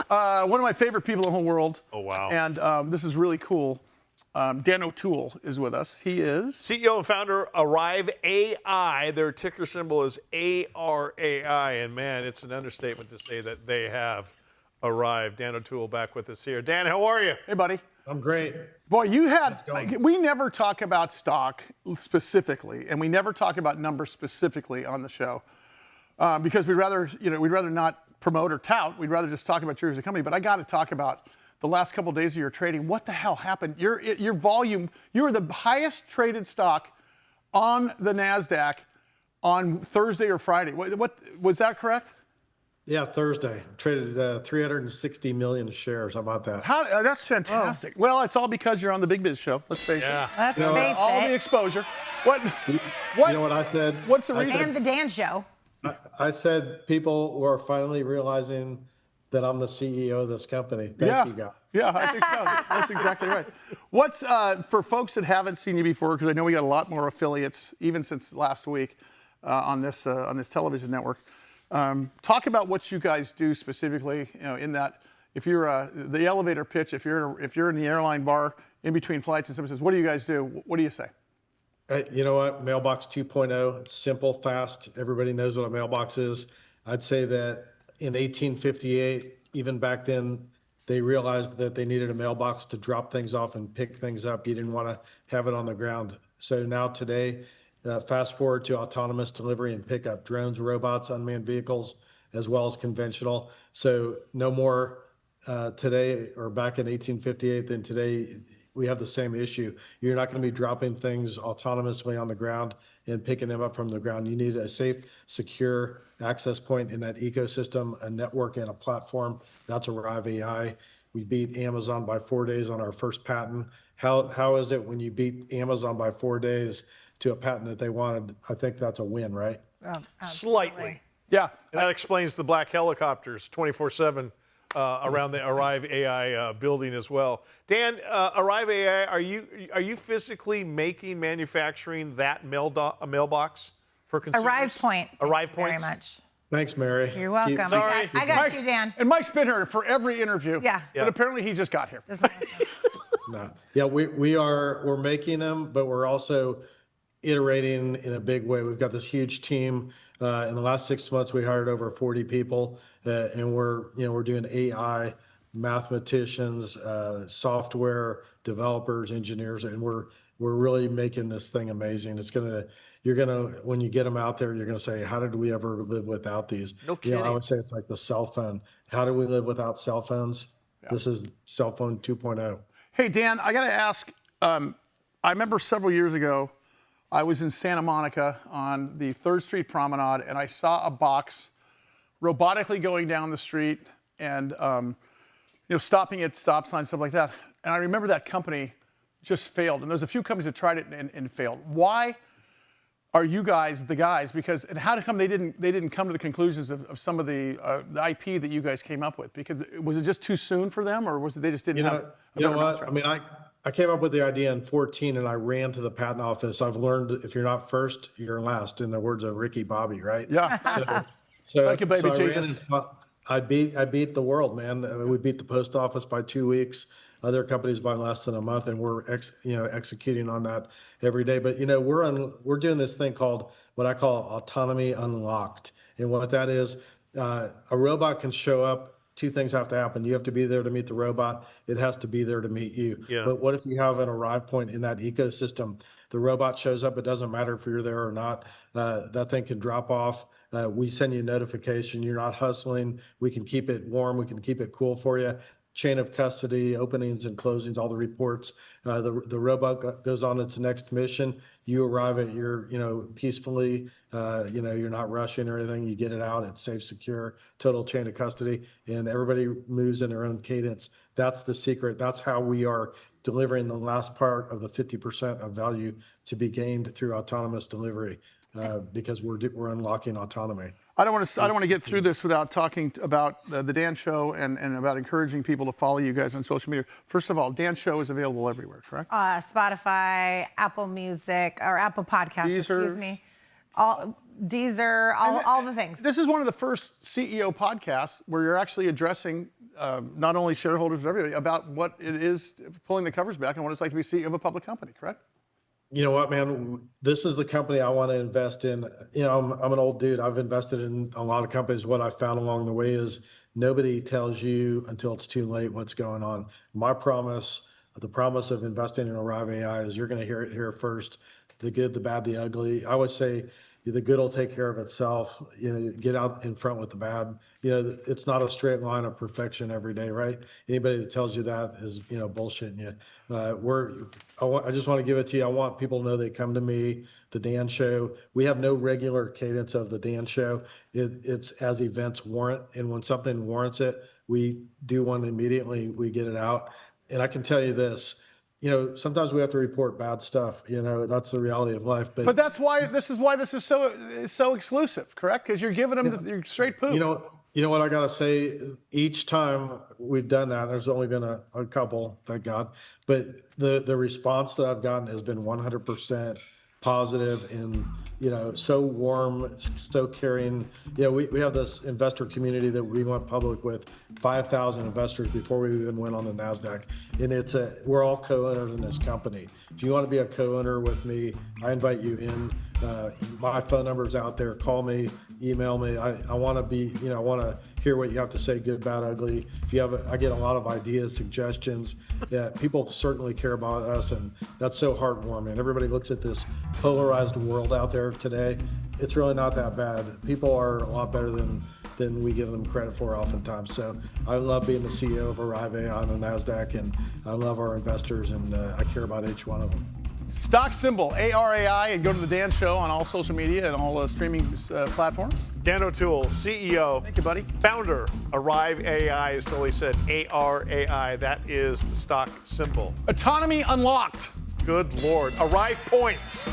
one of my favorite people in the whole world. Oh, wow. And this is really cool. Dan O'Toole is with us. He is CEO and founder ARAI AI. Their ticker symbol is ARAI. And man, it's an understatement to say that they have arrived. Dan O'Toole back with us here. Dan, how are you? Hey, buddy. I'm great. Boy, you had, we never talk about stock specifically, and we never talk about numbers specifically on the show because we'd rather not promote or tout. We'd rather just talk about you as a company. But I got to talk about the last couple of days of your trading. What the hell happened? Your volume, you were the highest traded stock on the NASDAQ on Thursday or Friday. What was that correct? Yeah, Thursday. Traded 360 million shares. How about that? That's fantastic. Oh. Well, it's all because you're on the Big Biz Show. Let's face it. Let's face all the exposure. What? You know what I said? What's the reason? And the Dan Show. I said people were finally realizing that I'm the CEO of this company. Thank you, guys. Yeah, I think so. That's exactly right. What's for folks that haven't seen you before? Because I know we got a lot more affiliates, even since last week, on this television network. Talk about what you guys do specifically. In that, if you're the elevator pitch, if you're in the airline bar in between flights and someone says, "What do you guys do?" What do you say? You know what? Mailbox 2.0. It's simple, fast. Everybody knows what a mailbox is. I'd say that in 1858, even back then, they realized that they needed a mailbox to drop things off and pick things up. You didn't want to have it on the ground. So now today, fast forward to autonomous delivery and pickup, drones, robots, unmanned vehicles, as well as conventional. So no more today or back in 1858 than today. We have the same issue. You're not going to be dropping things autonomously on the ground and picking them up from the ground. You need a safe, secure access point in that ecosystem, a network and a platform. That's ARAI AI. We beat Amazon by 4 days on our first patent. How is it when you beat Amazon by 4 days to a patent that they wanted? I think that's a win, right? Slightly. Yeah. And that explains the black helicopters 24/7 around the ARAI AI building as well. Dan, ARAI AI, are you physically manufacturing that mailbox for consumers? ARAI Point. ARAI Thank you Points. very much. Thanks, Mary. You're welcome. Sorry. I got you, Dan. And Mike's been here for every interview. Yeah. But apparently he just got here. No. Yeah, we're making them, but we're also iterating in a big way. We've got this huge team. In the last 6 months, we hired over 40 people, and we're doing AI, mathematicians, software developers, engineers, and we're really making this thing amazing. When you get them out there, you're gonna say, how did we ever live without these? No kidding. I would say it's like the cell phone. How do we live without cell phones? Yeah. This is cell phone 2.0. Hey, Dan, I got to ask, I remember several years ago, I was in Santa Monica on the 3rd Street Promenade, and I saw a box robotically going down the street and stopping at stop signs, stuff like that. And I remember that company just failed. And there's a few companies that tried it and failed. Why are you guys the guys? And how come they didn't come to the conclusions of some of the IP that you guys came up with? Because was it just too soon for them, or was it they just didn't have? You know what? I mean, I came up with the idea in 2014, and I ran to the patent office. I've learned if you're not first, you're last, in the words of Ricky Bobby, right? Yeah. So thank you, baby Jesus. I beat the world, man. We beat the post office by 2 weeks. Other companies by less than a month, and we're executing on that every day. But we're doing this thing called what I call autonomy unlocked, and what that is, a robot can show up. Two things have to happen. You have to be there to meet the robot. It has to be there to meet you. Yeah. But what if you have an arrive point in that ecosystem? The robot shows up. It doesn't matter if you're there or not. That thing can drop off. We send you a notification. You're not hustling. We can keep it warm. We can keep it cool for you. Chain of custody, openings and closings, all the reports. The robot goes on its next mission. You arrive at your, peacefully, you're not rushing or anything. You get it out. It's safe, secure, total chain of custody, and everybody moves in their own cadence. That's the secret. That's how we are delivering the last part of the 50% of value to be gained through autonomous delivery, because we're unlocking autonomy. I don't want to get through this without talking about the Dan Show and about encouraging people to follow you guys on social media. First of all, Dan Show is available everywhere, correct? Spotify, Apple Music, or Apple Podcasts, Deezer. excuse me. All Deezer, all the things. This is one of the first CEO podcasts where you're actually addressing not only shareholders but everybody about what it is pulling the covers back and what it's like to be CEO of a public company, correct? You know what, man? This is the company I want to invest in. You know, I'm an old dude. I've invested in a lot of companies. What I found along the way is nobody tells you until it's too late what's going on. My promise, the promise of investing in ARAI AI is you're going to hear it here first. The good, the bad, the ugly. I would say the good will take care of itself. You know, get out in front with the bad. You know, it's not a straight line of perfection every day, right? Anybody that tells you that is, you know, bullshitting you. I just want to give it to you. I want people to know they come to me, the Dan Show. We have no regular cadence of the Dan Show. It's as events warrant, and when something warrants it, we do one immediately. We get it out, and I can tell you this. You know, sometimes we have to report bad stuff. You know, that's the reality of life. But that's why this is so exclusive, correct? Because you're giving them your straight poop. You know what I gotta say? Each time we've done that, there's only been a couple, thank God. But the response that I've gotten has been 100% positive and, you know, so warm, so caring. You know, we have this investor community that we went public with 5,000 investors before we even went on the NASDAQ. And we're all co-owners in this company. If you want to be a co-owner with me, I invite you in. My phone number is out there. Call me, email me. I want to be, you know, I want to hear what you have to say, good, bad, ugly. If you have, I get a lot of ideas, suggestions. Yeah, people certainly care about us, and that's so heartwarming. Everybody looks at this polarized world out there today. It's really not that bad. People are a lot better than we give them credit for oftentimes. So I love being the CEO of ARAI on the NASDAQ, and I love our investors, and I care about each one of them. Stock symbol ARAI, and go to the Dan Show on all social media and all streaming platforms. Dan O'Toole, CEO. Thank you, buddy. Founder, ARAI AI, as Sully said, ARAI. That is the stock symbol. Autonomy unlocked. Good Lord. ARAI points.